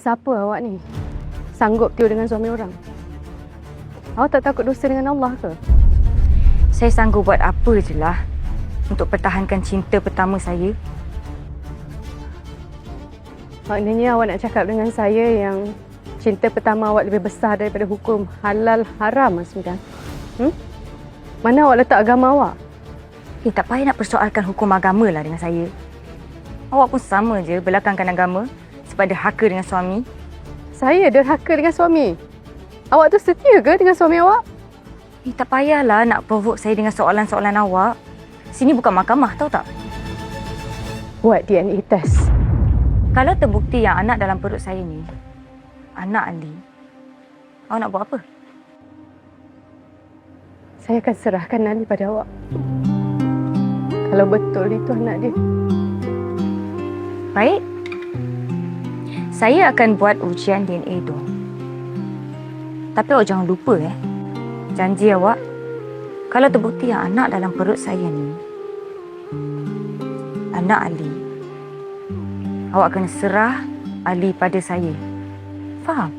siapa awak ni? Sanggup tidur dengan suami orang? Awak tak takut dosa dengan Allah ke? Saya sanggup buat apa je lah untuk pertahankan cinta pertama saya. Maknanya awak nak cakap dengan saya yang cinta pertama awak lebih besar daripada hukum halal haram, Mas Midan? Mana awak letak agama awak? Tak payah nak persoalkan hukum agama lah dengan saya. Awak pun sama je belakangkan agama sebab derhaka dengan suami. Saya derhaka dengan suami? Awak tu setia ke dengan suami awak? Tak payahlah nak provoke saya dengan soalan-soalan awak. Sini bukan mahkamah, tahu tak? Buat DNA test. Kalau terbukti yang anak dalam perut saya ni anak Ali, awak nak buat apa? Saya akan serahkan Ali pada awak. Kalau betul itu anak dia. Baik. Saya akan buat ujian DNA tu. Tapi awak jangan lupa janji awak, kalau terbukti yang anak dalam perut saya ni anak Ali, awak kena serah Ali pada saya. Faham?